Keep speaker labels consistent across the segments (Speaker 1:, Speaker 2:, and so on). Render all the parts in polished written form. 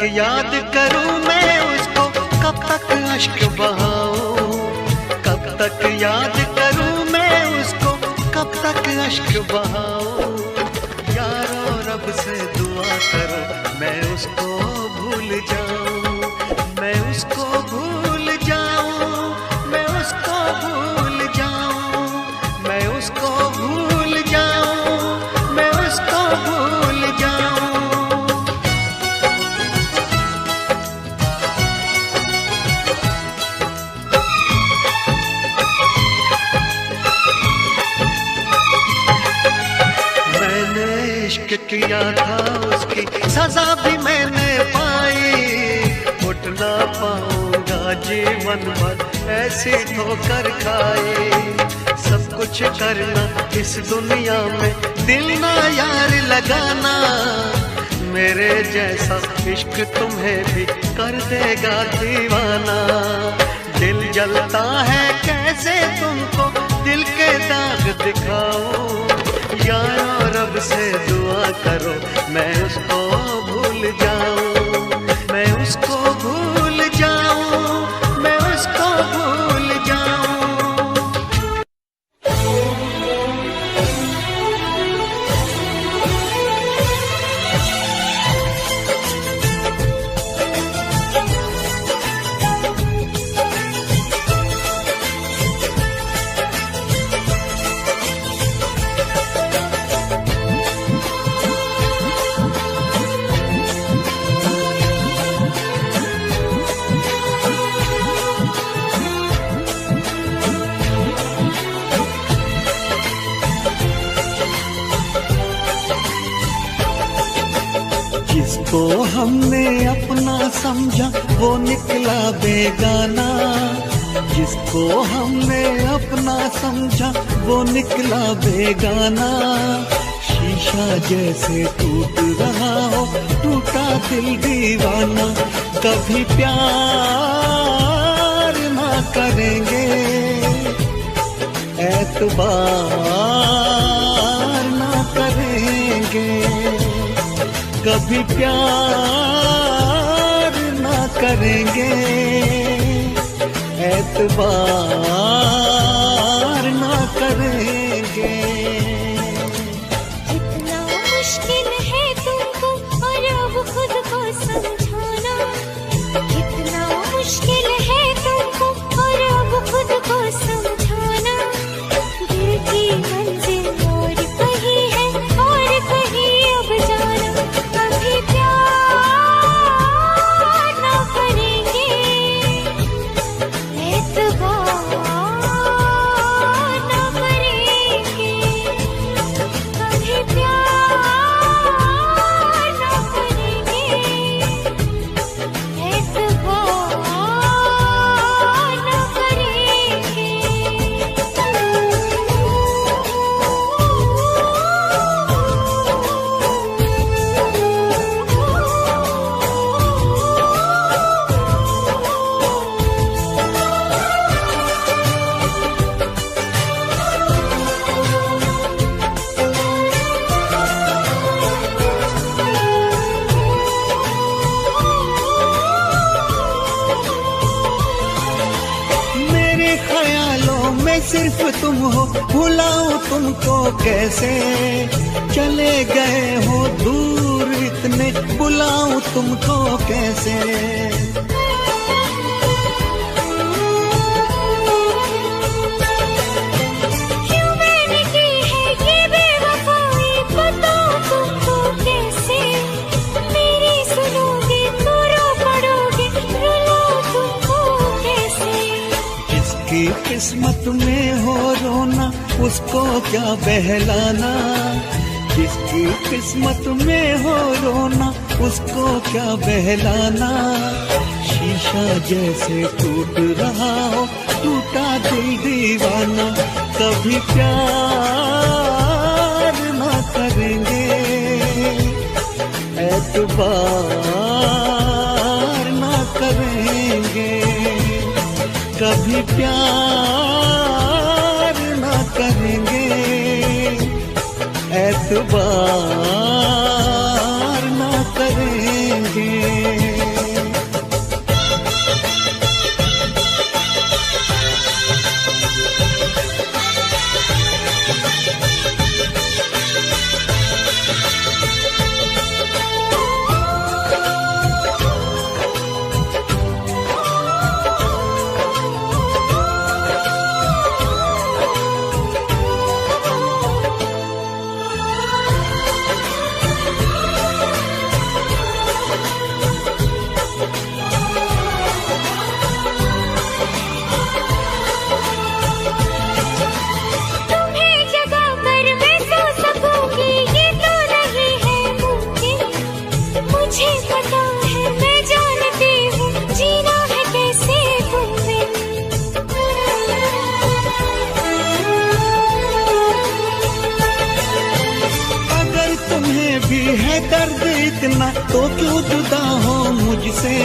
Speaker 1: याद करूं मैं उसको, कब तक अश्क बहाऊं, कब तक याद करूं मैं उसको, कब तक अश्क बहाऊं। यारो रब से दुआ करो मैं उसको भूल जाऊं, मैं उसको भूल जाऊं, मैं उसको भूल जाऊं, मैं उसको भूल जाऊं, मैं उसको भूल जाऊं। इश्क किया था उसकी सजा भी मैंने पाई, उठ ना पाऊंगा जीवन भर ऐसी ठोकर खाई। सब कुछ करना इस दुनिया में, दिल ना यार लगाना, मेरे जैसा इश्क तुम्हें भी कर देगा दीवाना। दिल जलता है कैसे तुमको दिल के दाग दिखाऊं, यारो रब से दुआ करो मैं उसको भूल जाऊं, मैं उसको भूल जाऊं, मैं उसको भूल जाऊं। जिसको हमने अपना समझा वो निकला बेगाना, जिसको हमने अपना समझा वो निकला बेगाना। शीशा जैसे टूट रहा हो टूटा दिल दीवाना, कभी प्यार ना करेंगे, एतबार ना करेंगे, कभी प्यार ना करेंगे, एतबार ना करेंगे।
Speaker 2: इतना मुश्किल है तुमको और अब खुद को समझाना, इतना मुश्किल है तुमको और अब खुद को समझाना। दिल की मंजिल और कहीं है और कहीं अब जाना, कभी प्यार ना करेंगे, एतबार ना करेंगे, कभी प्यार ना करेंगे, एतबार ना करेंगे।
Speaker 1: मेरे ख्यालों में सिर्फ तुम हो, भुलाऊं तुमको कैसे, चले गए हो दूर इतने, बुलाऊं तुमको कैसे।
Speaker 2: क्यों मैंने की है ये बेवफाई, बताओ तुमको कैसे। मेरी सुनोगे तो रो पड़ोगे, रुलाऊं तुमको कैसे।
Speaker 1: जिसकी किस्मत में हो रोना उसको क्या बहलाना, जिसकी किस्मत में हो रोना उसको क्या बहलाना। शीशा जैसे टूट रहा हो टूटा दिल दीवाना, कभी प्यार ना करेंगे, एतबार ना करेंगे, कभी प्यार ना करेंगे, एतबार ना करेंगे। दर्द इतना तो क्यों जुदा हो मुझसे,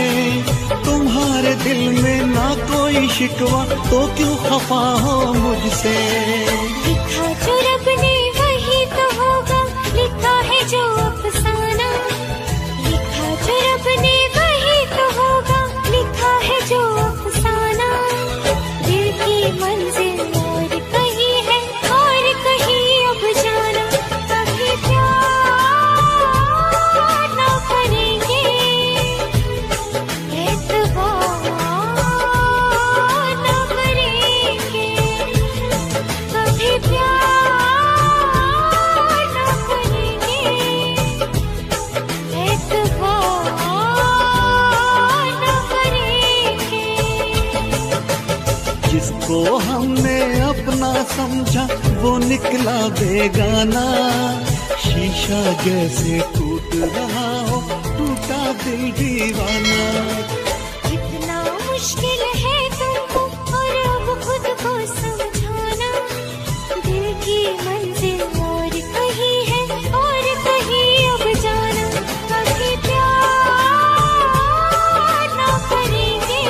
Speaker 1: तुम्हारे दिल में ना कोई शिकवा तो क्यों खफा हो मुझसे।
Speaker 2: लिखा जो रब ने वही तो होगा, लिखा है जो अफसाना, लिखा जो रब ने वही तो होगा, लिखा है जो अफसाना। दिल की मंजिल और कहीं है और कहीं अब जाना, कभी प्यार ना करेंगे, एतबार ना करेंगे, कभी प्यार ना करेंगे, एतबार ना करेंगे।
Speaker 1: जिसको हमने अपना समझा वो निकला बेगाना, शीशा जैसे टूट रहा हो टूटा दिल दीवाना।
Speaker 2: कितना मुश्किल है तुमको और अब खुद को समझाना, दिल की मंजिल और कहीं है और कहीं अब जाना, कभी प्यार ना करेंगे,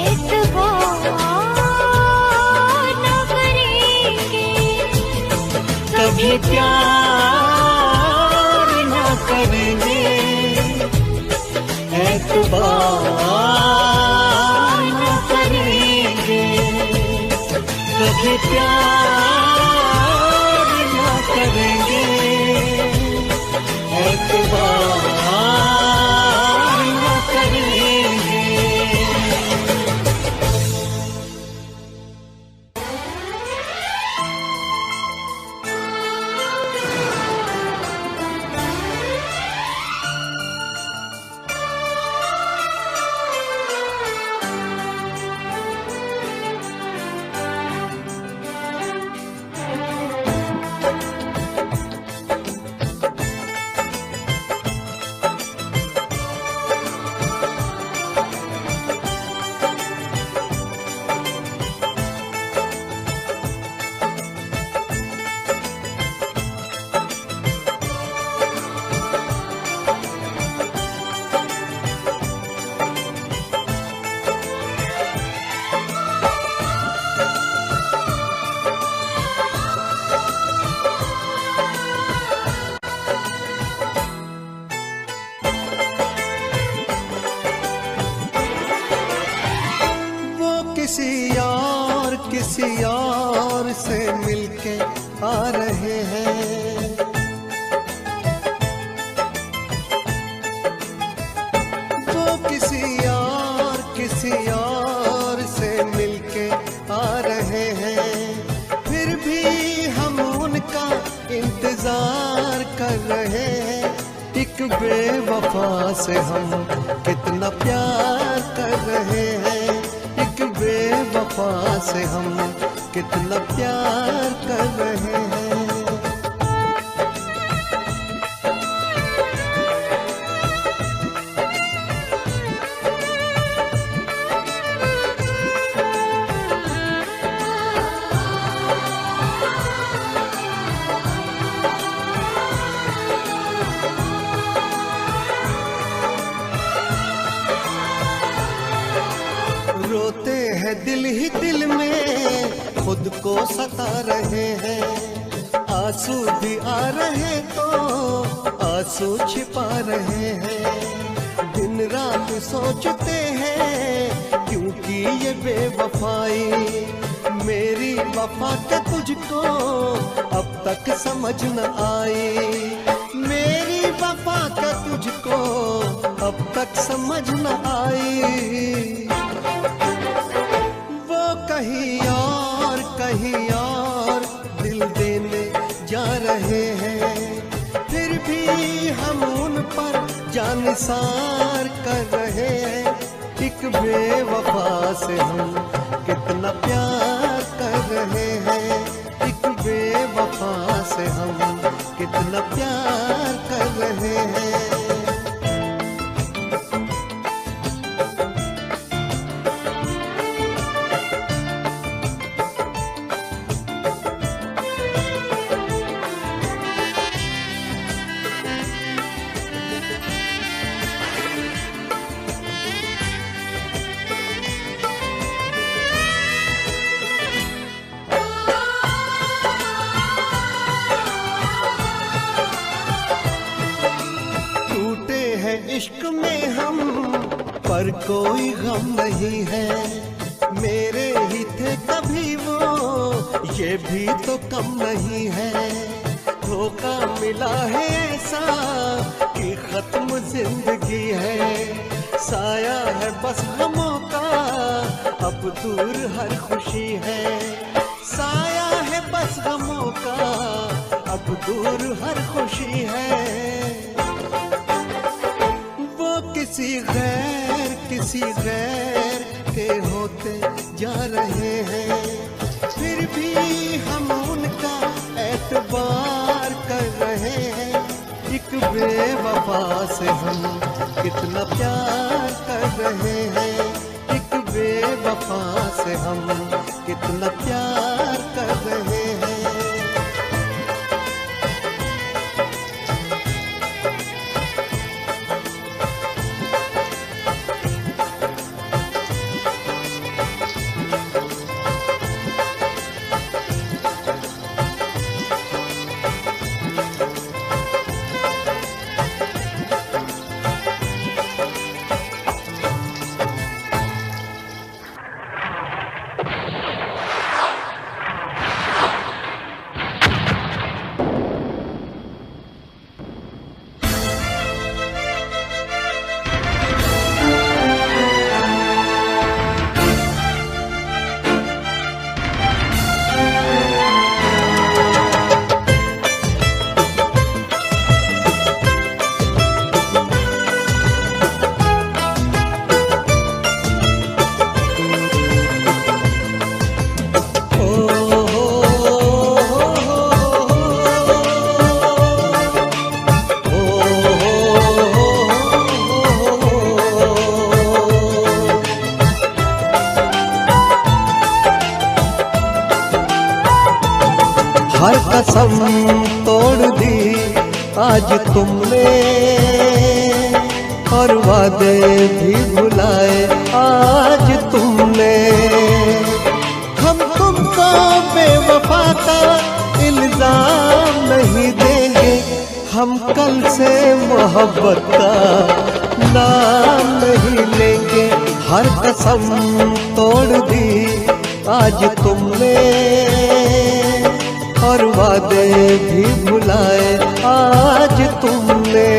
Speaker 2: एतबार ना करेंगे,
Speaker 1: कभी प्यार ना करेंगे, एतबार ना करेंगे, कभी प्यार ना करेंगे, एतबार ना करेंगे। किसी और से मिलके आ रहे हैं, वो किसी और से मिलके आ रहे हैं, फिर भी हम उनका इंतजार कर रहे हैं। एक बेवफा से हम कितना प्यार कर रहे हैं, एक बेवफा से हम कितना प्यार कर रहे हैं। रोते हैं दिल ही दिल में, खुद को सता रहे हैं, आंसू भी आ रहे तो आंसू छिपा रहे हैं। दिन रात सोचते हैं क्योंकि ये बेवफाई, मेरी वफा का तुझको अब तक समझ न आई, मेरी वफा का तुझको अब तक समझ न आई। वो कहीं और दिल देने जा रहे हैं, फिर भी हम उन पर जानिसार कर रहे हैं। एक बेवफा से हम कितना प्यार कर रहे हैं, एक बेवफा से हम कितना प्यार कर रहे हैं। पर कोई गम नहीं है। मेरे ही थे कभी वो, ये भी तो कम नहीं है। धोखा मिला है ऐसा कि खत्म जिंदगी है। साया है बस गमों का, अब दूर हर खुशी है। साया है बस गमों का, अब दूर हर खुशी है। वो किसी गैर के होते जा रहे हैं, फिर भी हम उनका एतबार कर रहे हैं। एक बेवफा से हम कितना प्यार कर रहे हैं। एक बेवफा से हम कितना प्यार कर रहे हैं। हर कसम तोड़ दी आज तुमने, और वादे भी भुलाए आज तुमने। हम तुमको बेवफा का इल्जाम नहीं देंगे, हम कल से मोहब्बत का नाम नहीं लेंगे। हर कसम तोड़ दी आज तुमने, और वादे भी भुलाए आज तुमने।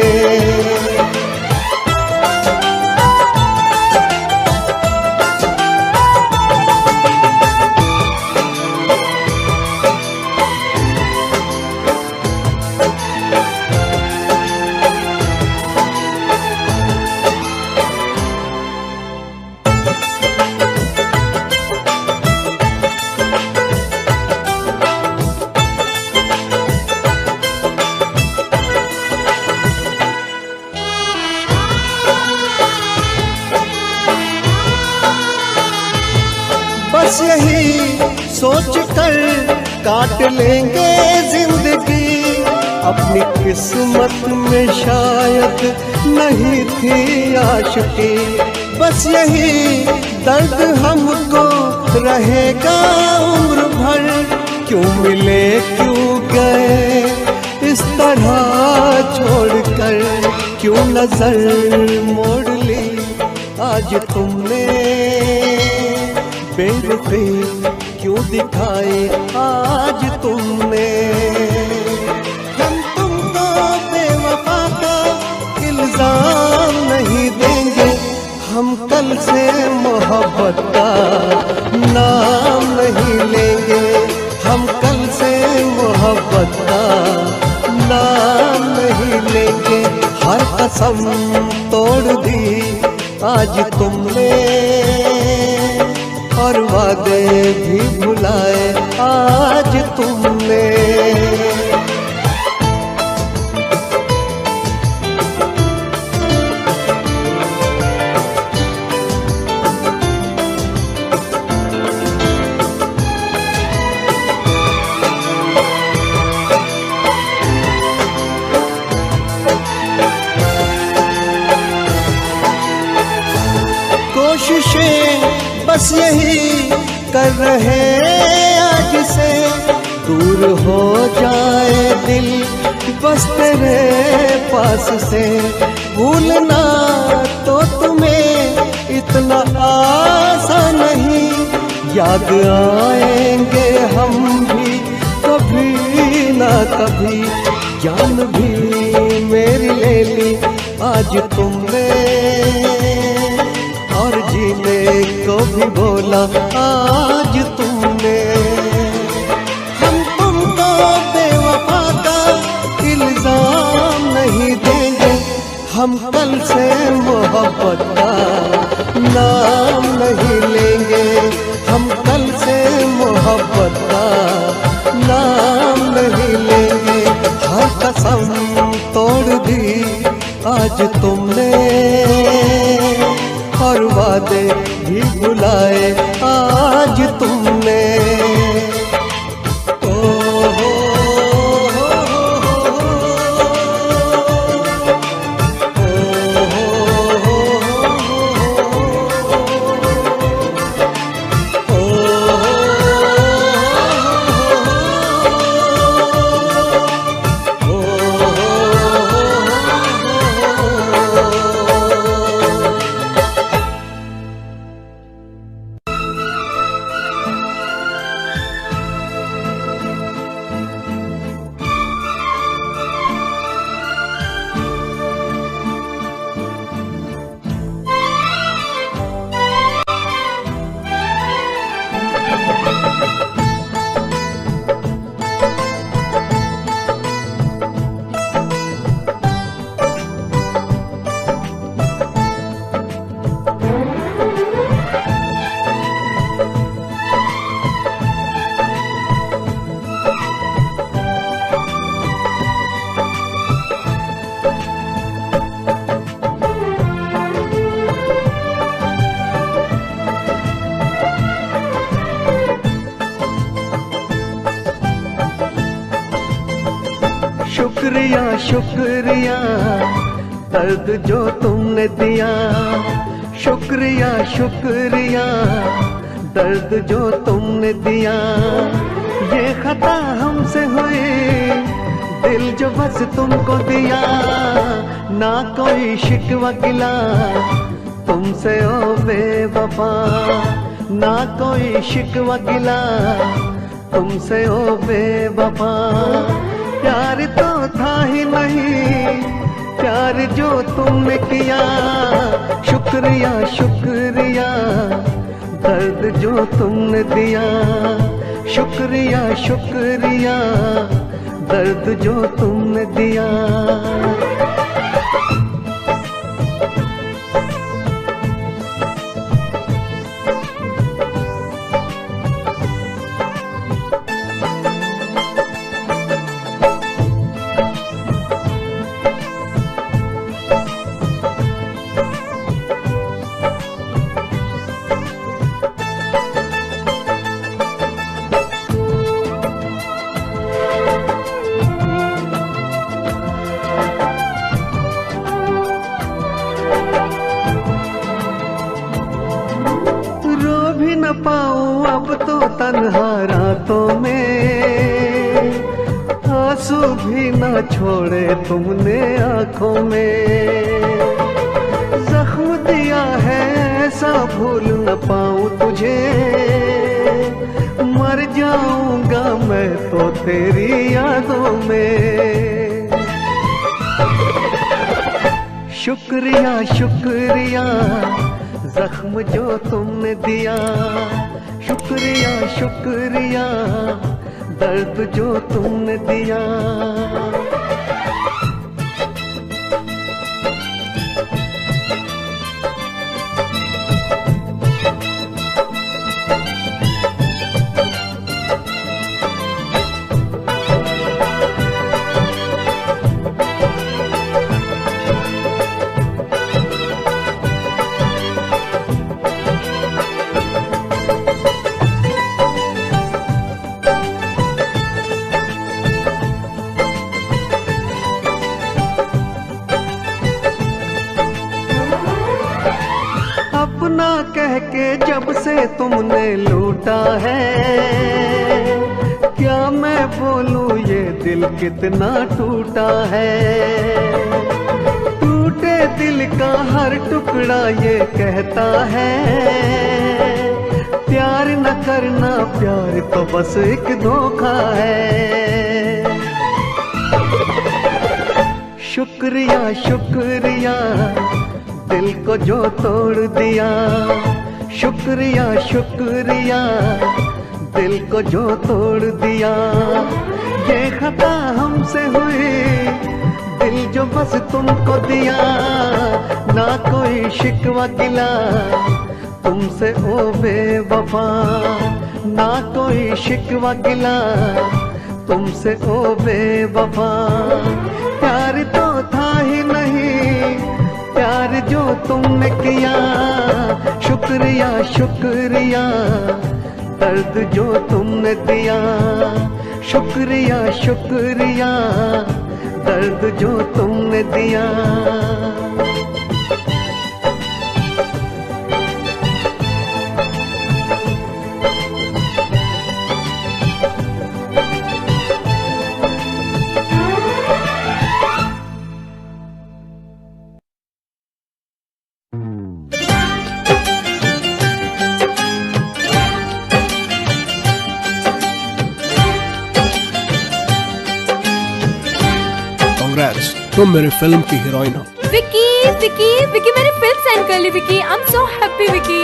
Speaker 1: बस यही सोच कर काट लेंगे जिंदगी, अपनी किस्मत में शायद नहीं थी आशिकी। बस यही दर्द हमको रहेगा उम्र भर, क्यों मिले क्यों गए इस तरह छोड़कर, क्यों नजर मोड़ ली आज तुमने, बेरुखी क्यों दिखाई आज तुमने। हम तुमको बेवफा का इल्जाम नहीं देंगे, हम कल से मोहब्बत का नाम नहीं लेंगे। हम कल से मोहब्बत का नाम नहीं लेंगे। हर कसम तोड़ दी आज तुमने, और वादे भी भुलाए आज तुमने। कोशिशें बस यही कर रहे आज से, दूर हो जाए दिल बस तेरे पास से। भूलना तो तुम्हें
Speaker 3: याद आएंगे हम भी कभी ना कभी। जान भी मेरी ले ली आज तुमने, और जीने को भी बोला आज तुमने। हम तुमको बेवफा का इल्जाम नहीं देंगे, हम कल से मोहब्बत का नाम नहीं लेंगे, हम कल से मोहब्बत का नाम नहीं लेंगे। हर कसम तोड़ दी आज तुमने, और वादे भी भुलाए आज तुमने। शुक्रिया शुक्रिया दर्द जो तुमने दिया, शुक्रिया शुक्रिया दर्द जो तुमने दिया। ये खता हमसे हुई, दिल जो बस तुमको दिया। ना कोई शिकवा गिला तुमसे ओ बेवफा, ना कोई शिकवा गिला तुमसे ओ बेवफा। प्यार तो था ही नहीं, प्यार जो तुमने किया। शुक्रिया शुक्रिया दर्द जो तुमने दिया, शुक्रिया शुक्रिया दर्द जो तुमने दिया। पाऊं अब तो तन्हा रातों में, आंसू भी ना छोड़े तुमने आंखों में। जख्म दिया है ऐसा भूल न पाऊं तुझे, मर जाऊंगा मैं तो तेरी यादों में। शुक्रिया शुक्रिया जख्म जो तुमने दिया, शुक्रिया शुक्रिया दर्द जो तुमने दिया। अपना कह के जब से तुमने लूटा है, क्या मैं बोलूं ये दिल कितना टूटा है। टूटे दिल का हर टुकड़ा ये कहता है, प्यार प्यार न करना, प्यार तो बस एक धोखा है। शुक्रिया शुक्रिया दिल को जो तोड़ दिया, शुक्रिया शुक्रिया दिल को जो तोड़ दिया। ये खता हमसे हुई, दिल जो बस तुमको दिया। ना कोई शिकवा गिला तुमसे ओ बेवफा, ना कोई शिकवा गिला तुमसे ओ बेवफा। प्यार तो था ही नहीं, प्यार जो तुमने किया। शुक्रिया शुक्रिया दर्द जो तुमने दिया, शुक्रिया शुक्रिया दर्द जो तुमने दिया।
Speaker 4: तुम मेरे फिल्म की हीरोइन हो।
Speaker 5: विकी विकी विकी मैंने फिल्म साइन कर ली Vicky. I am so happy Vicky.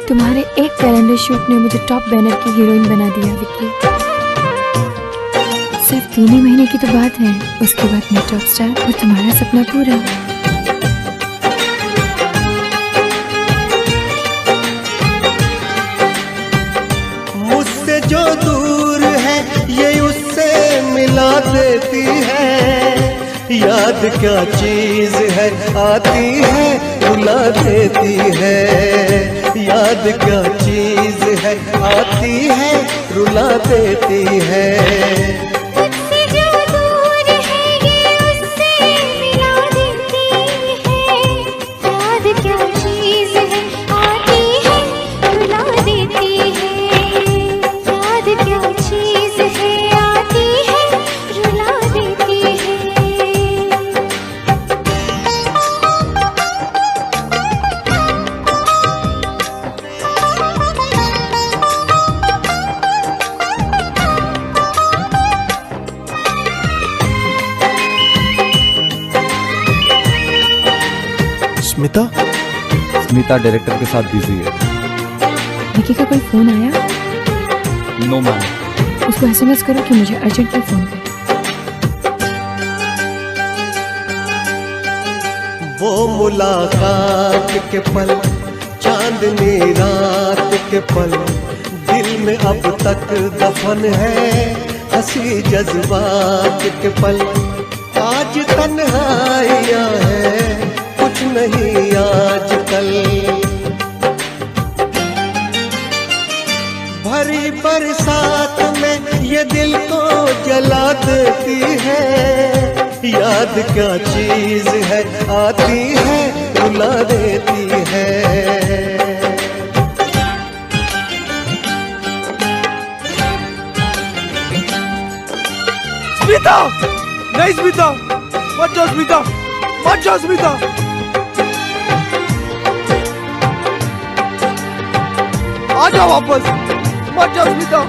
Speaker 5: तुम्हारे एक कैलेंडर शूट ने मुझे टॉप बैनर की हीरोइन बना दिया विकी। सिर्फ 3 ही महीने की तो बात है, उसके बाद मैं टॉप स्टार और तुम्हारा सपना पूरा।
Speaker 1: मुझसे जो दूर है ये उससे मिला देती है। याद क्या चीज है आती है रुला देती है। याद क्या चीज है आती है रुला देती है।
Speaker 2: मुझसे जो दूर है ये उससे मिला देती है। याद क्या चीज है आती है रुला देती है। याद क्या चीज है आती है रुला देती है।
Speaker 4: स्मिता?
Speaker 6: स्मिता डायरेक्टर के साथ बिजी है।
Speaker 5: विकी का कोई फोन आया?
Speaker 6: No ma'am.
Speaker 5: उसको एसएमएस करो कि मुझे अर्जेंट में फोन करे।
Speaker 1: वो मुलाकात के पल, चांदनी रात के पल, दिल में अब तक दफन है। हंसी जज्बात के पल, आज तन्हाइयाँ है कुछ नहीं आजकल। भरी बरसात में ये दिल को जला देती है। याद क्या चीज है आती है रुला देती है।
Speaker 4: स्मिता! नहीं स्मिता! मत जाओ स्मिता! मत जाओ स्मिता! आ जाओ वापस! मत जाओ स्मिता!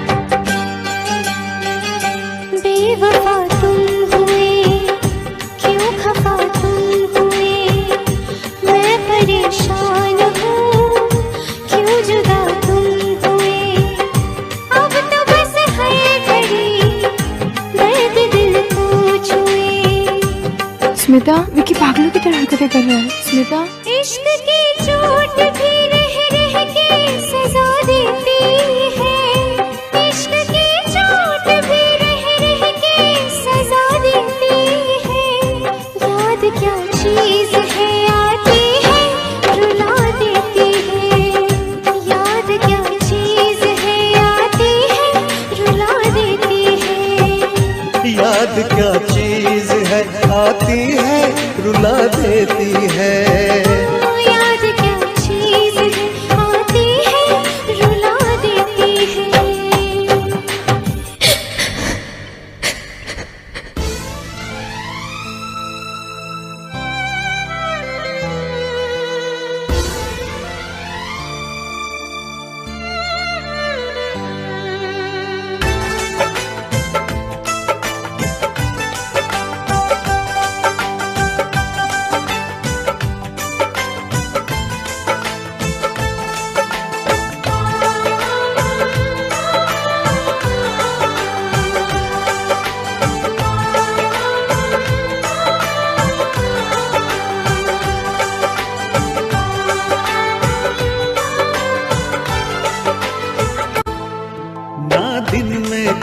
Speaker 2: बेवफा तुम हुए, क्यों खफा तुम हुए। मैं परेशान हूँ, क्यों जुदा तुम हुए। अब तो बस हर घड़ी दर्द दिल को छुए।
Speaker 5: स्मिता, विकी पागलों की तरह हरकतें कर रहा है। स्मिता,
Speaker 2: इश्क की चोट भी रह रह के सजा देती है। इश्क की चोट भी रह रह के सजा देती है। याद क्या चीज है आती है रुला देती है। याद क्या चीज है आती है रुला देती है।
Speaker 1: याद क्या चीज है आती है रुला देती है।
Speaker 2: याद क्या चीज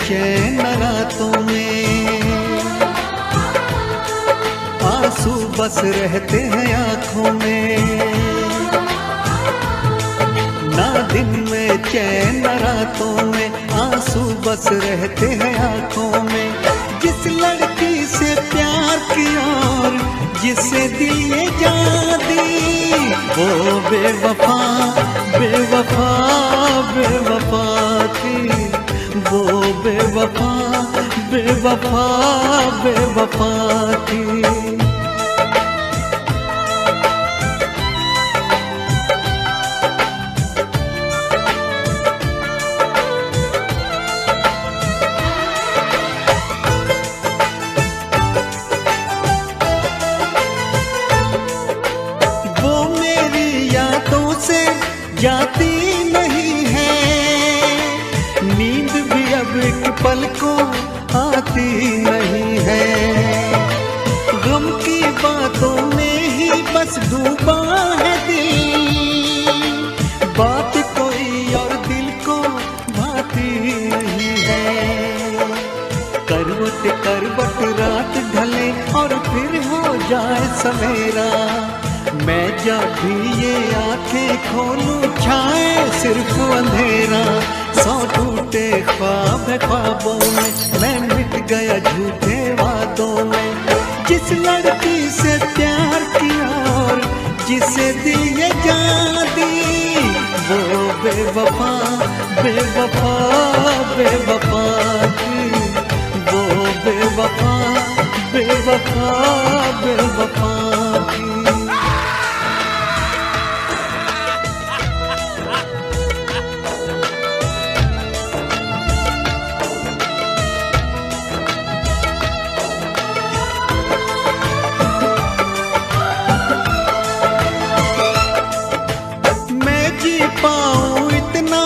Speaker 1: चैन रातों में, आंसू बस रहते हैं आंखों में। ना दिन में चैन रातों में, आंसू बस रहते हैं आंखों में। जिस लड़की से प्यार किया और जिसे दिल ये जान दी, वो बेवफा बेवफा बेवफा थी। वो बेवफा बेवफा बेवफा थी। जाती नहीं है, नींद भी अब एक पल को आती नहीं है। गम की बातों में ही बस डूबा है दिल, बात कोई और दिल को भाती नहीं है। करवट करवट रात ढले और फिर हो जाए सवेरा, मैं जब भी ये आंखें खोलूं छाए सिर्फ अंधेरा। सौ टूटे ख्वाब है ख्वाबों में, मैं मिट गया झूठे वादों में। जिस लड़की से प्यार किया और जिसे दिल ये जान दी, वो बेवफा बेवफा बेवफा थी। वो बेवफा बेवफा बेवफा थी। पाऊं इतना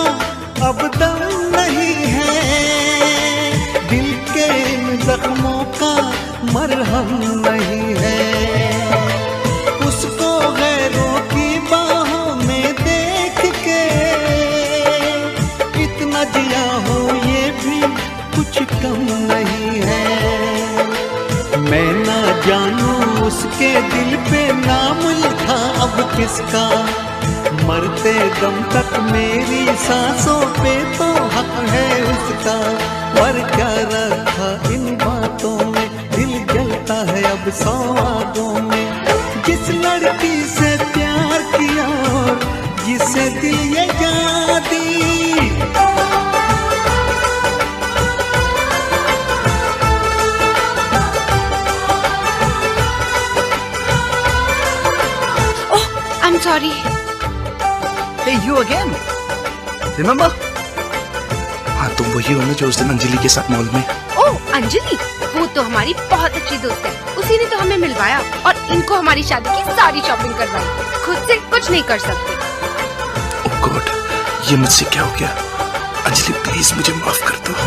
Speaker 1: अब दम नहीं है, दिल के इन जख्मों का मरहम नहीं है। उसको गैरों की बाहों में देख के इतना जिया हूँ ये भी कुछ कम नहीं है। मैं ना जानूं उसके दिल पे नाम लिखा अब किसका, मरते दम तक मेरी सांसों पे तो हक है उसका। पर क्या रखा इन बातों में, दिल जलता है अब सौ आगों में। जिस लड़की से प्यार किया और जिसे दिल ये जान दी,
Speaker 7: oh I am sorry.
Speaker 8: Hey, you again? Remember? हाँ, तुम वही हो ना जो उस दिन अंजलि के साथ मॉल में।
Speaker 7: ओह अंजलि, वो तो हमारी बहुत अच्छी दोस्त है, उसी ने तो हमें मिलवाया और इनको हमारी शादी की सारी शॉपिंग करवाई। खुद से कुछ नहीं कर सकते।
Speaker 8: ओह गॉड, ये मुझसे क्या हो गया? अंजलि प्लीज मुझे माफ कर दो।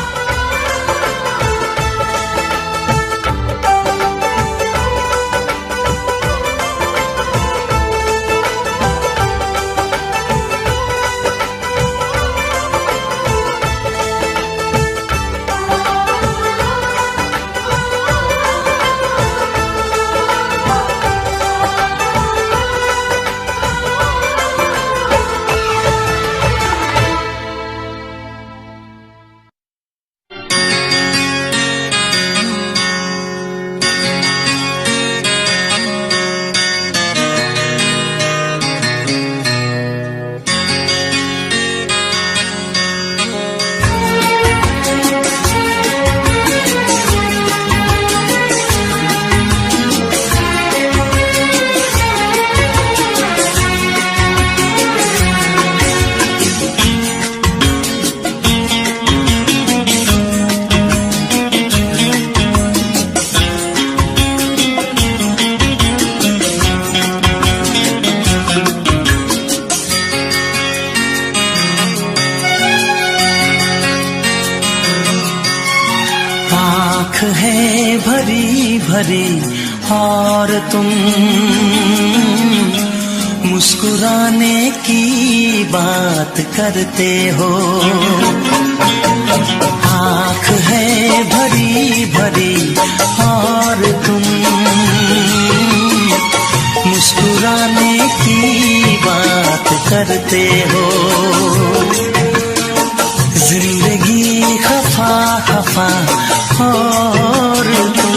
Speaker 9: है भरी भरी और तुम मुस्कुराने की बात करते हो। आँख है भरी भरी और तुम मुस्कुराने की बात करते हो। जिंदगी खफा खफा और तुम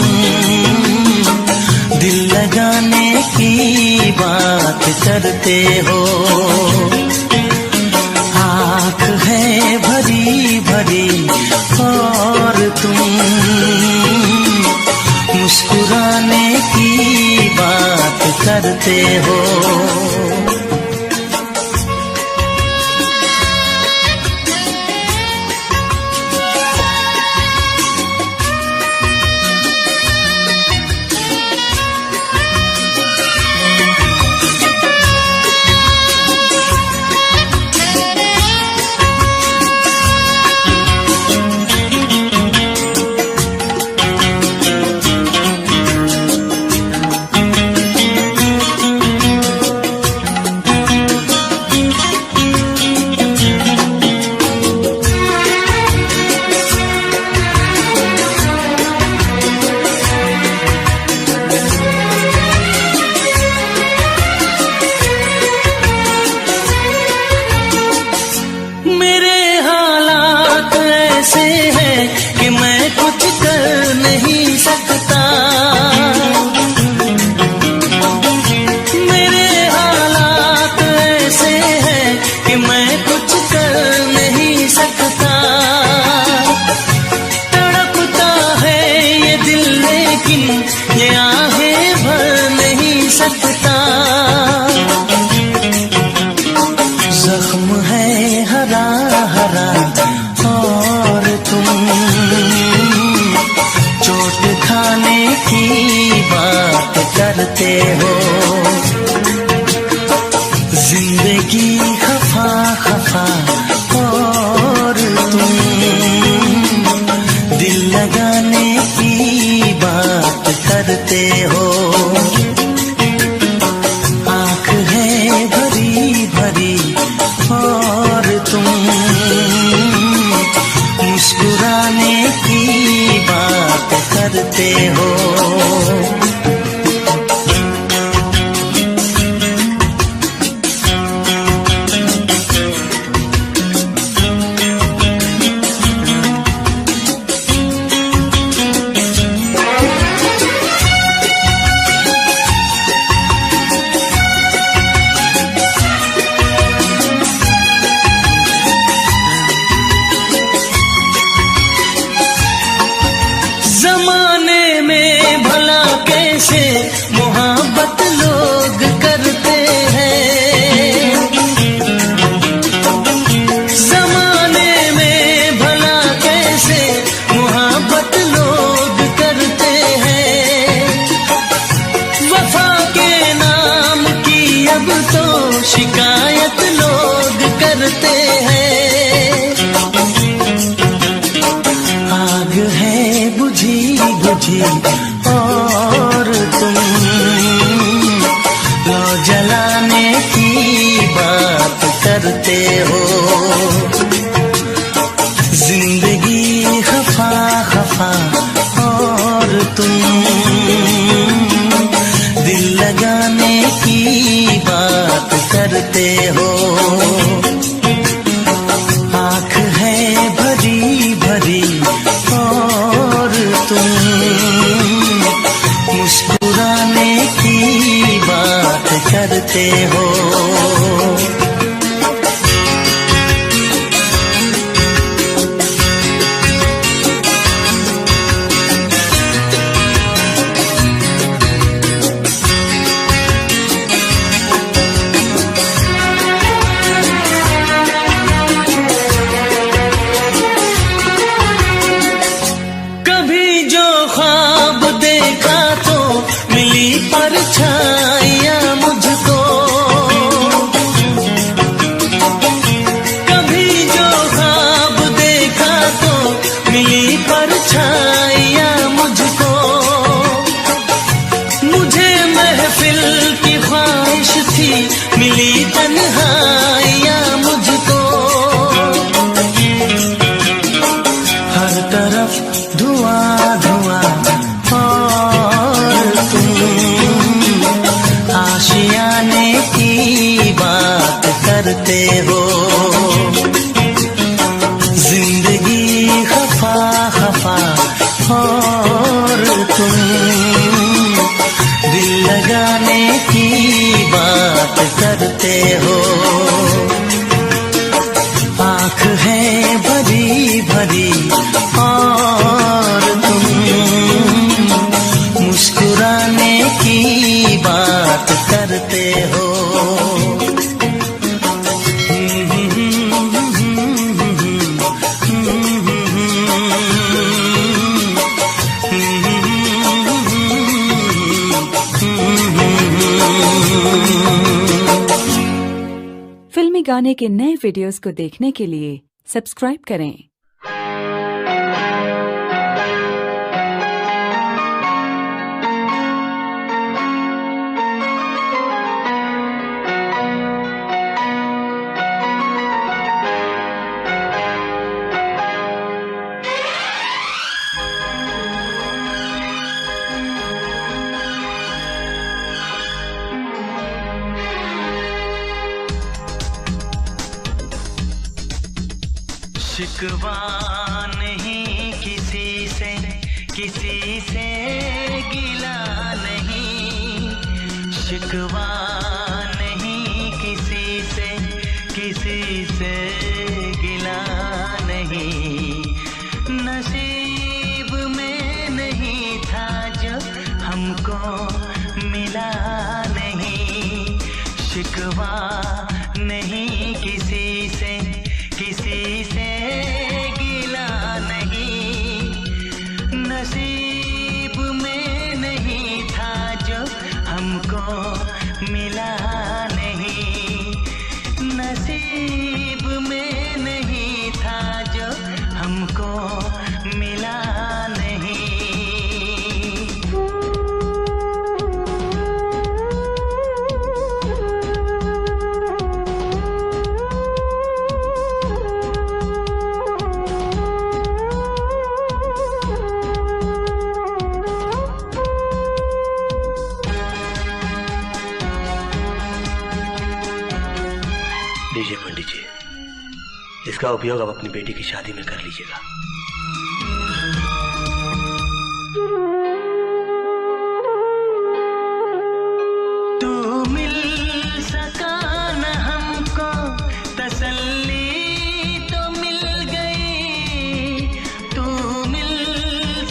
Speaker 9: दिल लगाने की बात करते हो। आँख है भरी भरी और तुम मुस्कुराने की बात करते हो। जख्म है हरा हरा और तुम चोट खाने की बात करते हो। जिंदगी खफा खफा और तुम दिल लगाने की बात करते हो। आँख है भरी भरी और तुम मुस्कुराने की बात करते हो। जमाने में भला कैसे मोहब्बत लोग करते हैं। जमाने में भला कैसे मोहब्बत लोग करते हैं। वफा के नाम की अब तो शिकायत लोग करते हैं। आग है बुझी बुझी और तुम लो जलाने की बात करते हो। जिंदगी खफा खफा और तुम दिल लगाने की बात करते हो। आँख है भरी भरी और तुम मुस्कुराने की बात करते हो। करते हो। जिंदगी खफा खफा और तुम दिल लगाने की बात करते हो। आँख है भरी भरी और तुम मुस्कुराने की बात करते हो।
Speaker 10: फिल्मी गाने के नए वीडियोस को देखने के लिए सब्सक्राइब करें।
Speaker 9: शिकवा नहीं किसी से गिला नहीं। शिकवा नहीं किसी से गिला नहीं। नसीब में नहीं था जो हमको मिला नहीं। शिकवा नहीं किसी से गिला नहीं। नसीब में नहीं था जो हमको मिला नहीं। नसीब में नहीं था जो हमको मिला नहीं।
Speaker 11: लीजिए पंडित जी, इसका उपयोग आप अपनी बेटी की शादी में कर लीजिएगा।
Speaker 9: तू मिल सका न हमको तसल्ली तो मिल गई। तू मिल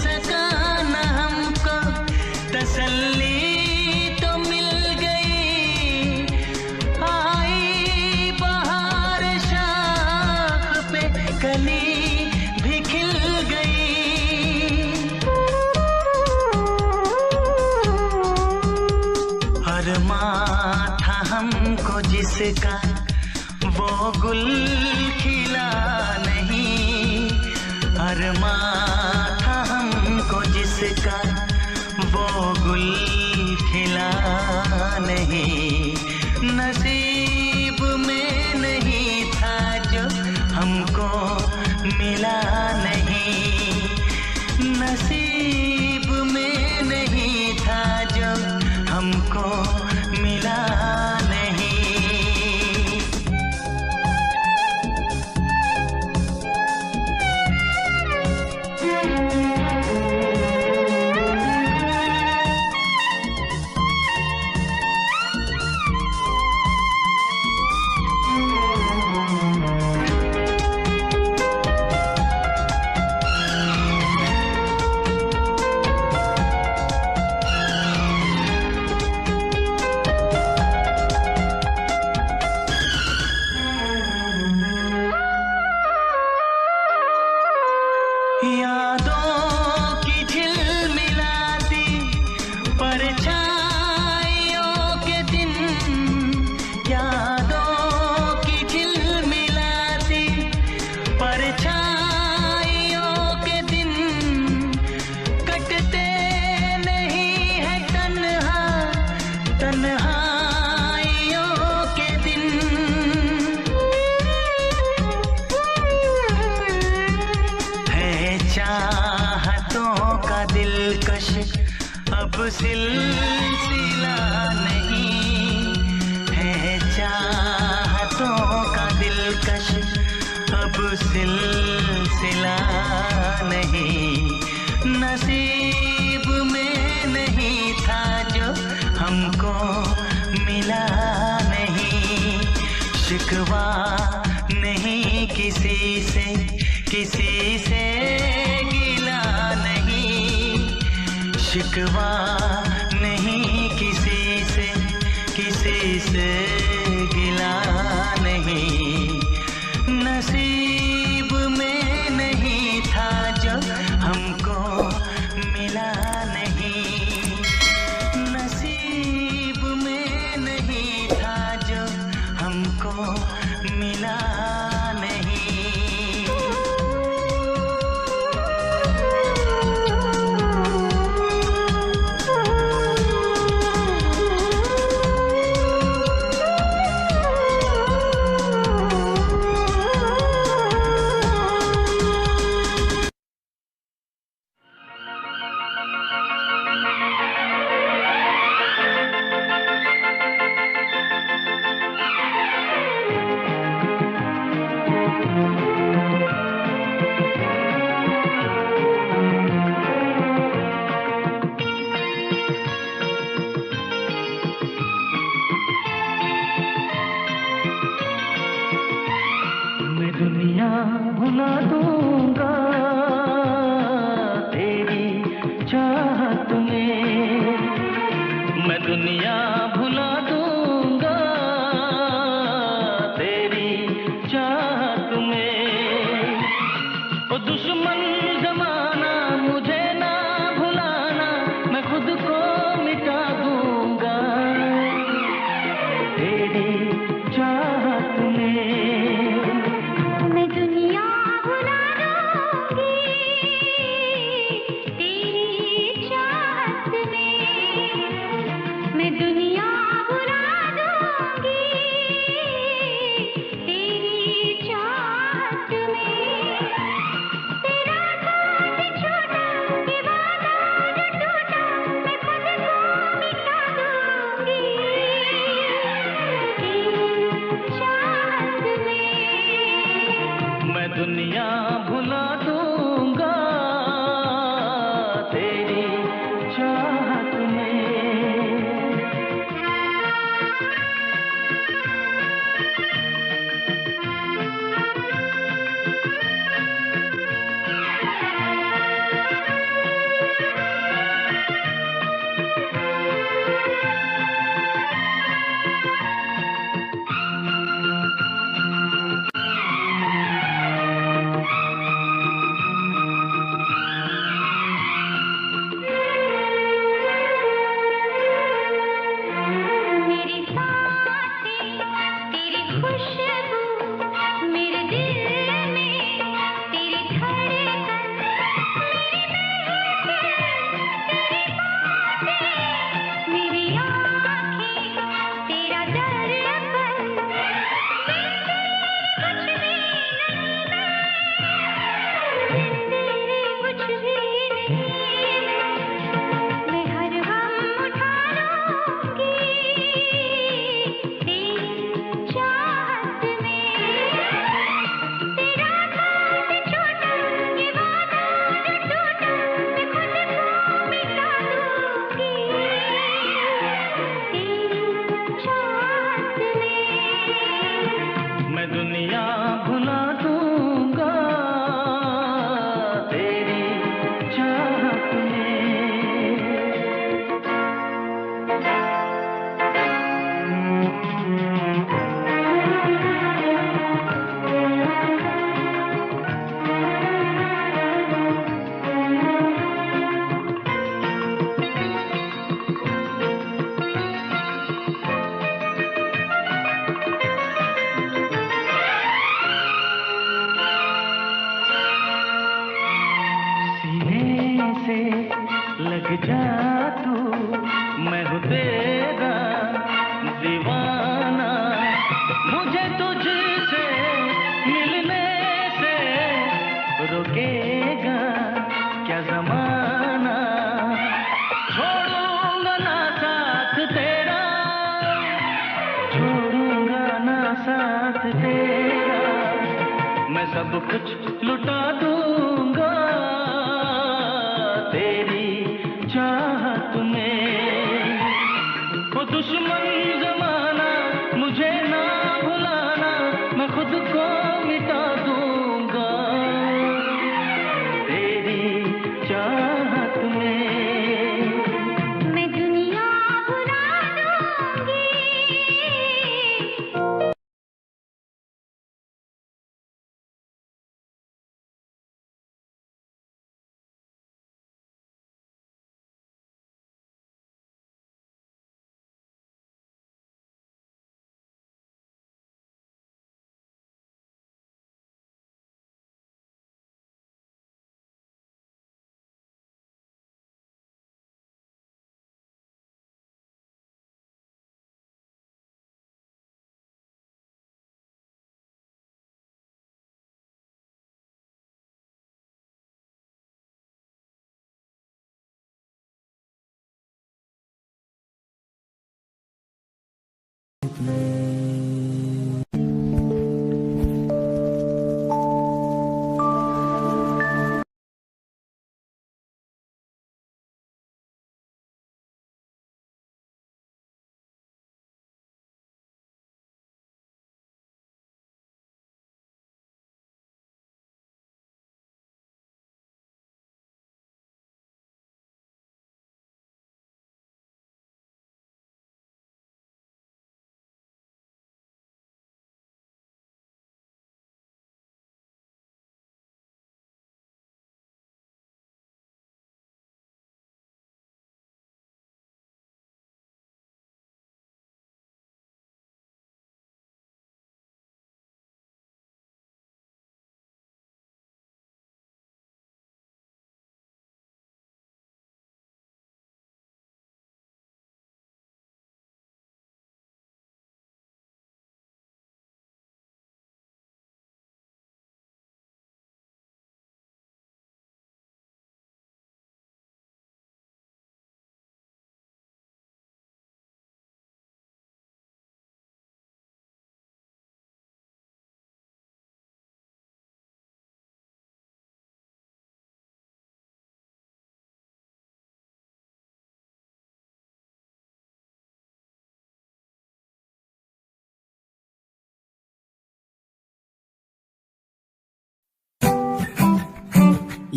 Speaker 9: सका न हमको तसल्ली तो मिल गई। आई बहार शाख पे कली भी खिल गई। अरमां था हमको जिसका वो गुल खिला नहीं। अरमां था हमको जिसका वो गुल खिला नहीं। नसीब में नहीं था जो हमको मिला नहीं। नसीब में नहीं था जो हमको मिला नहीं। यादों की झिलमिलाती परछाइयों के दिन। यादों की झिलमिलाती परछाइयों के दिन। कटते नहीं है तन्हा तन्हाइयों के दिन। चाहतों का दिलकश अब सिलसिला नहीं है। चाहतों बातों का दिलकश अब सिलसिला नहीं, नसीब में नहीं था जो हमको मिला नहीं। शिकवा नहीं किसी से, किसी से गिला नहीं, शिकवा नहीं किसी से, किसी से गिला नहीं। नसीब में नहीं था जो हमको मिला नहीं, नसीब में नहीं था जो हमको मिला नहीं। दुनिया भुला दूंगा तेरी चाहत में, मैं दुनिया भुला दूंगा तेरी चाहत में। ओ दुश्मन जमाना मुझे ना भुलाना, मैं खुद को मिटा दूंगा तेरी चाहत में। दुनिया भुला दूंगा तेरी चाहत में। लग जा तू, मैं हूँ तेरा दीवाना। मुझे तुझसे मिलने से रोकेगा क्या जमाना। छोड़ूंगा ना साथ तेरा, छोड़ूंगा ना साथ सब कुछ लुटा दूंगा तेरी चाहत में। वो दुश्मन जमाना मुझे ना भुलाना, मैं खुद को मिटा दूंगा तेरी चाहत में।
Speaker 2: मैं दुनिया भुला दूंगी।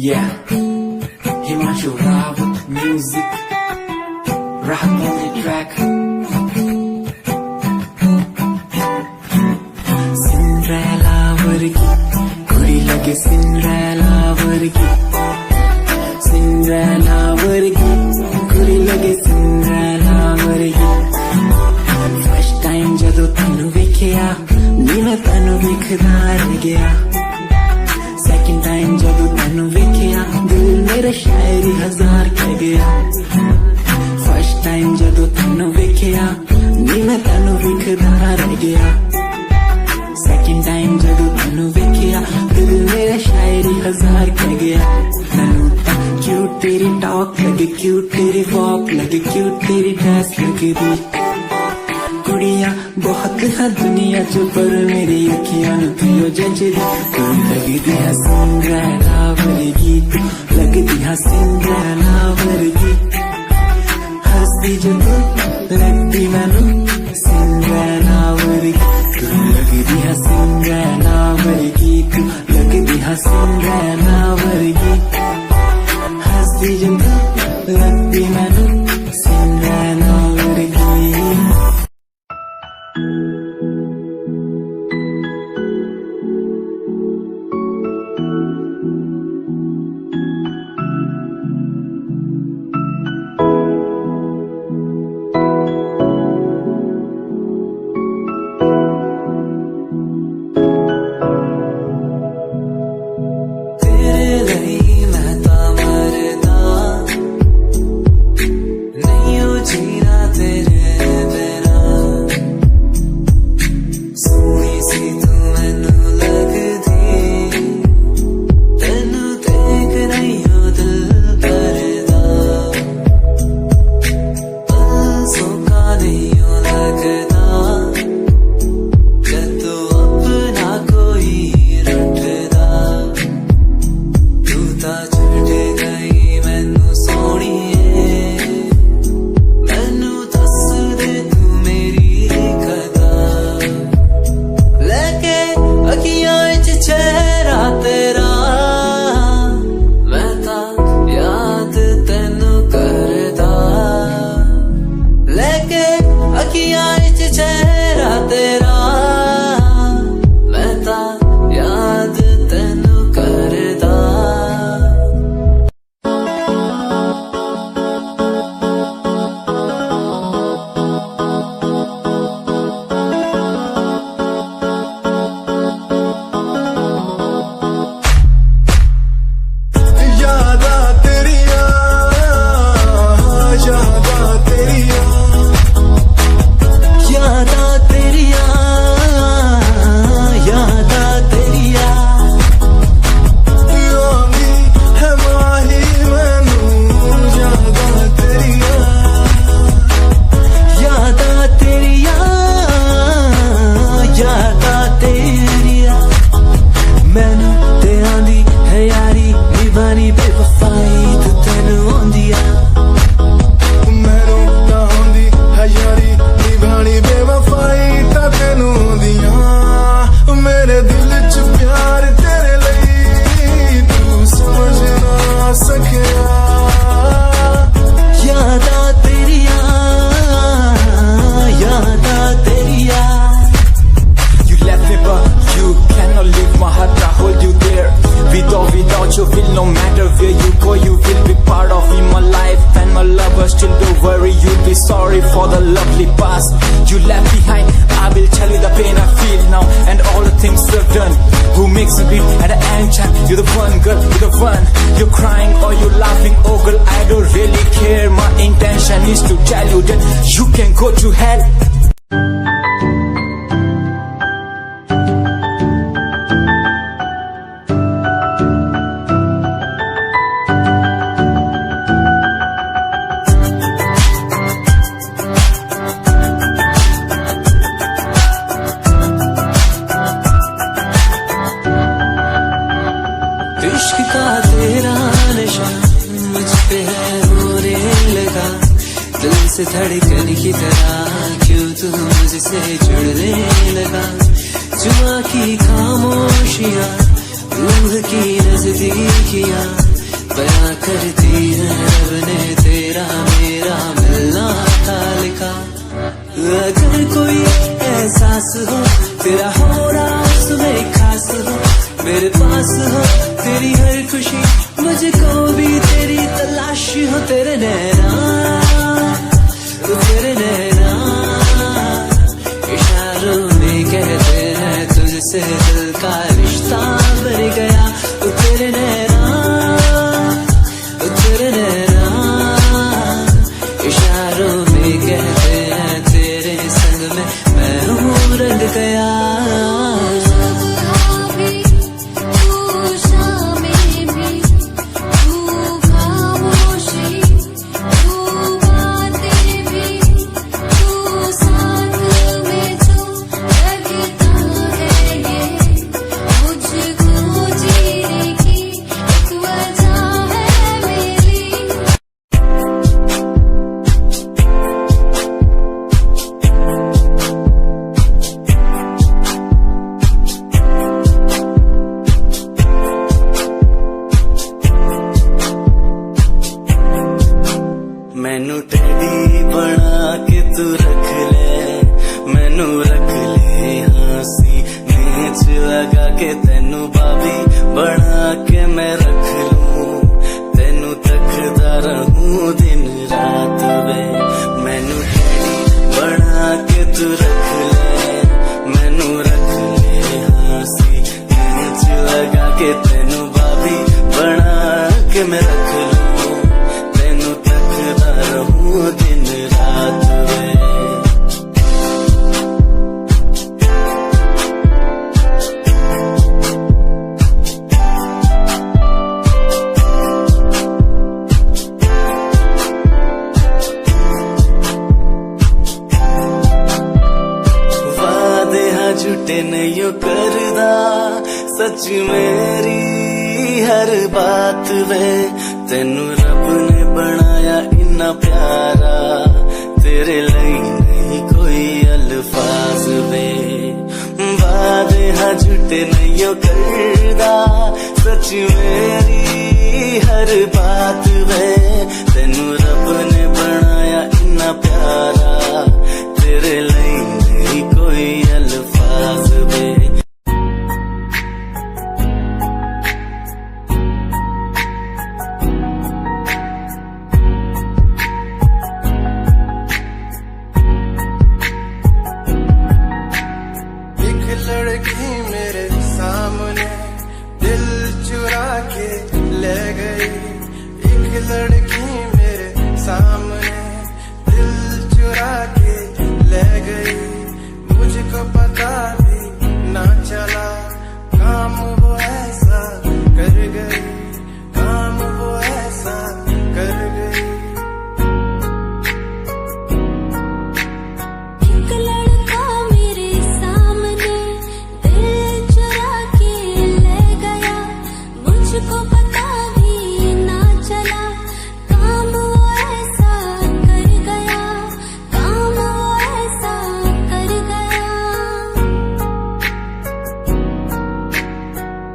Speaker 12: Yeah, Himanshu Rawat music, rap on the track. Cinderella vargi, kudi lage Cinderella vargi. Cinderella vargi, kudi lage Cinderella vargi. First time jado tanu vekhya, nina tanu vekhda reh gaya. Second time जब तैनू वेखिया दिल मेरा शायरी हजार कह गया। First time जब तैनू वेखिया नी मैं तैनू वेखदा रह गया। Second time जब तैनू वेखिया दिल मेरा शायरी हजार कह गया। तैनू क्यूट तेरी टॉक लगे, क्यूट तेरी वॉक लगे, क्यूट तेरी ड्रेस लगे दी। कुड़िया बहुत है दुनिया च पर मेरी अखियां पियो जजदी। तू लगदी है सिंड्रेला वर्गी, तू लगदी है सिंड्रेला वर्गी। हंसदी जो तू लगदी मैनू सिंड्रेला वर्गी। तू लगदी है सिंड्रेला वर्गी, तू लगदी है सिंड्रेला वर्गी। हंसदी जो तू लगदी मैनू Cinderella वर्गी। be sorry for the lovely past you left behind. I will tell you the pain I feel now and all the things I've done. Who makes a beat at any time? You're the one, girl, you're the one. You're crying or you're laughing, oh girl, I don't really care. My intention is to tell you that you can go to hell. इश्क का तेरा नशा मुझ पे है होने लगा, दिल से धड़कन की तरह क्यों तू मुझसे जुड़ने लगा। जुआ की खामोशियाँ रूह की नजदीकियाँ बयां करती है रब ने तेरा मेरा मिलना था लिखा। अगर कोई एहसास हो तेरा हो रहा उसमें खास हो, मेरे पास हो तेरी हर खुशी, मुझको भी तेरी तलाश हो। तेरे नैना इशारों में कहते हैं तुझसे दिल का रिश्ता बढ़ गया। तेरे नैना इशारों में कहते हैं तेरे संग में मैं हूँ रंग गया। मैनू टेडी बना के तू रख ले, मैनू रख ले हंसी नीच लगा के तेनू बाबी बना के मैं रख लूं, तेनू तकदा रहूं दिन रात वे। मैनू टेडी बना के तू रख ले, मैनू रख ले हंसी नीच लगा के तेनू बाबी बना के मैं रख लूं, रहूं दिन रात वे। वादे हाँ झूठे नहीं करदा, सच मेरी हर बात वे। तेनू रब ने बनाया इन्ना प्यारा, तेरे लिए नहीं कोई अल्फाज वे। वादे हाँ झूठे नहीं करदा, सच मेरी हर बात वे। तेनू रब ने बनाया इन्ना प्यारा, तेरे लिए नहीं कोई अल्फाज वे।
Speaker 13: लड़की मेरे सामने दिल चुरा के ले गई, एक लड़की मेरे सामने दिल चुरा के ले गई। मुझको पता भी ना चला काम वो ऐसा कर गई, काम वो ऐसा कर गई।
Speaker 2: मुझको पता भी ना चला काम वो ऐसा कर गया, काम वो ऐसा कर गया।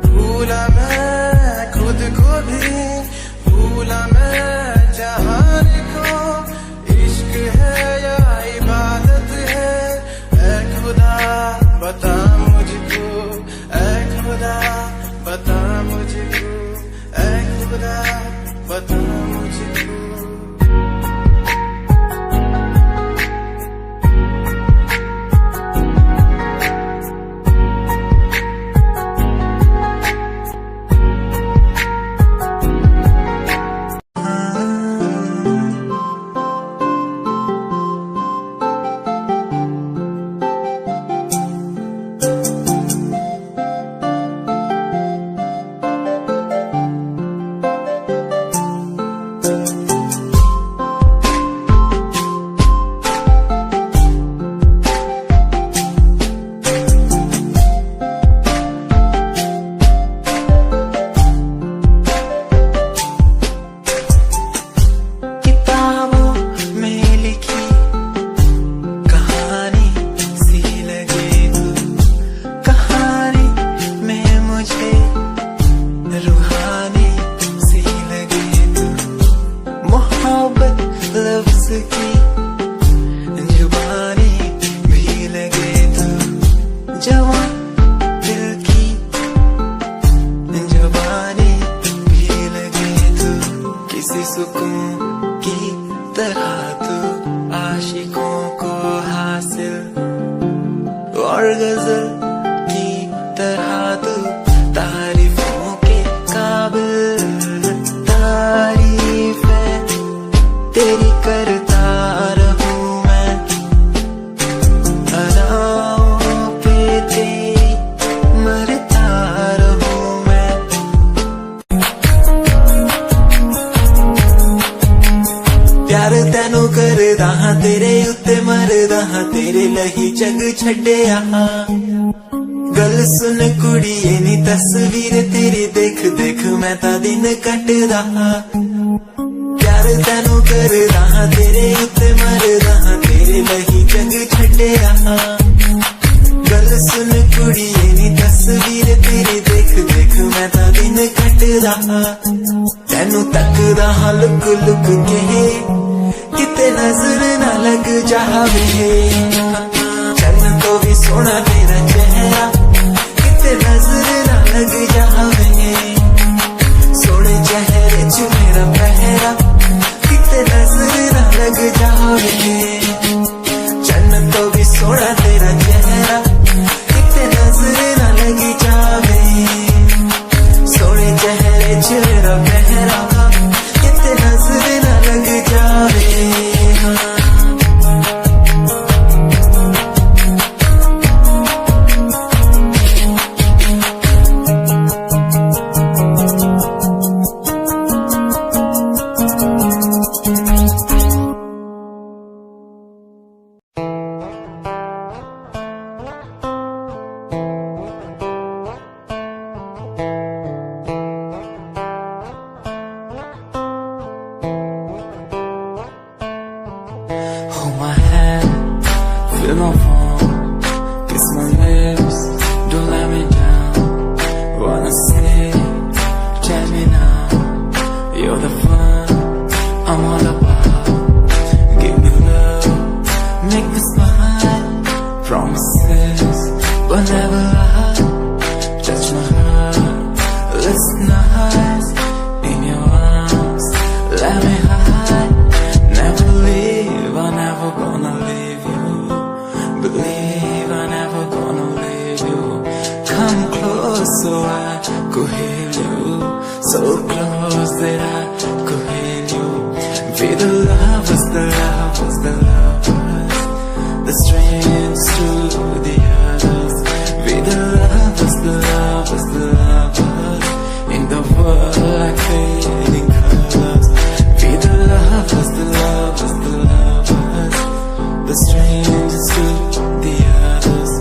Speaker 13: भूला मैं खुद को भी, भूला मैं जहान को। इश्क है या इबादत है, ऐ खुदा बता मुझको, ऐ खुदा बता मुझको, ऐ खुदा बता मुझको।
Speaker 12: करदा हां तेरे लही जग छड्डिया गल सुन कुड़िए नी तस्वीर तेरी देख देख मैं ता दिन कटदा प्यार तैनू करदा हां तेरे उत्ते मरदा हां तेरे लही जग छड्डिया गल सुन कुड़िए नी तस्वीर तेरी देख देख मैं ता दिन कटदा तैनू तकदा हां लुक लुक के किते नजर ना लग जावे चन्न तो भी सोना तेरा चेहरा किते नजर ना लग जावे सोने चेहरे च मेरा पहरा किते नजर ना लग जावे चन्न तो भी सोना तेरा चेहरा किते नजर ना लग जावे सोने चेहरे च मेरा पहरा किते नजर ना लग जावे Hold my hand, feel my palm, kiss my lips, don't let me down. Wanna say, tell me now, you're the fun I'm all about. Give me love, make me smile, promises will never lie. Touch my heart, listen nice, in your arms, let me hide. Never leave, I'm never gonna leave you. Believe I'm never gonna leave you. Come close so I could hear you. So close that I could hear you. Be the lovers, the lovers, the lovers. The strangers to the others. Be the lovers, the lovers, the lovers. In the world like fading colors. Be the lovers, the lovers, the lovers. The strangers to the others.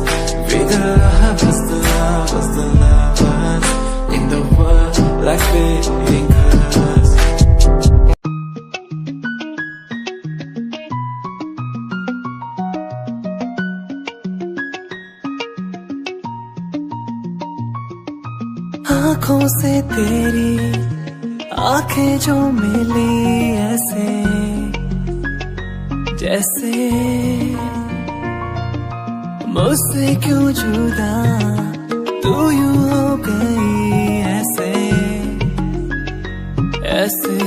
Speaker 12: Be the lovers, the lovers, the lovers. In the world like fading colors. आँखों से तेरी आंखें जो मिली ऐसे जैसे मुझसे क्यों जुदा तू यूं हो गई ऐसे ऐसे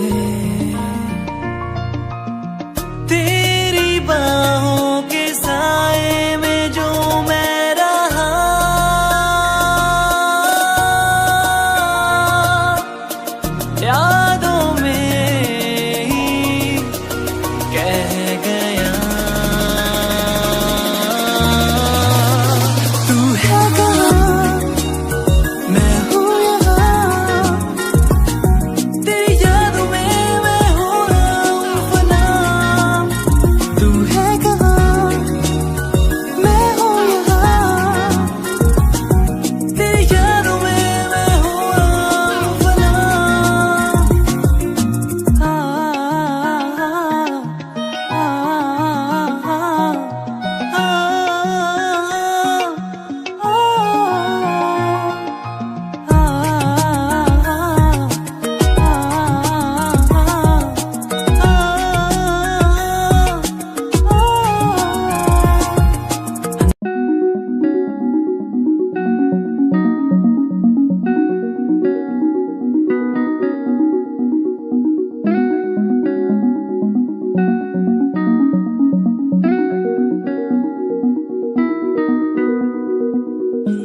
Speaker 12: तेरी बाहों के साए में जो मैं रहा यादों में ही कह गया तू है कहाँ मैं हूँ यहाँ तेरी यादों में मैं हो रहा हूँ फना तू है कहाँ मैं हूँ यहाँ तेरी यादों में मैं हो रहा हूँ फना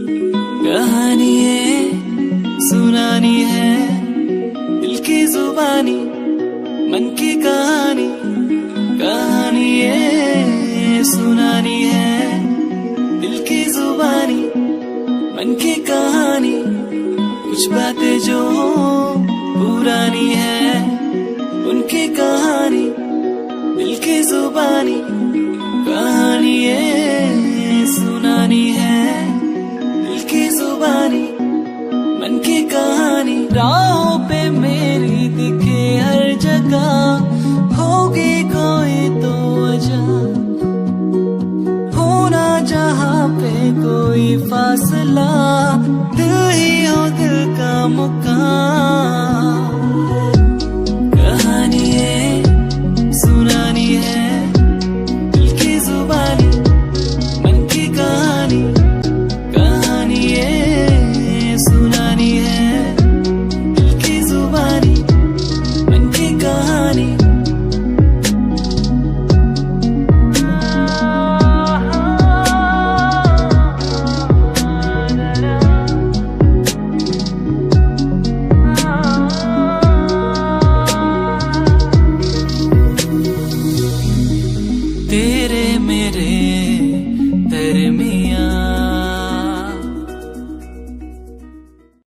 Speaker 12: कहानी है सुनानी है दिल की जुबानी मन की कहानी कहानी है सुनानी है दिल की जुबानी मन की कहानी कुछ बातें जो पुरानी है उनकी कहानी दिल की जुबानी कहानी कहानी ये सुनानी है, दिल की जुबानी मन की कहानी। राहों पे मेरी दिखे हर जगह, होगी कोई तो वजह, होना जहाँ पे कोई फासला, दिल ही हो दिल का मुकाम। कहानी ये सुनानी है, दिल की जुबानी मन की कहानी। कहानी ये सुनानी है, दिल की जुबानी मन की कहानी। तेरे मेरे दरमियां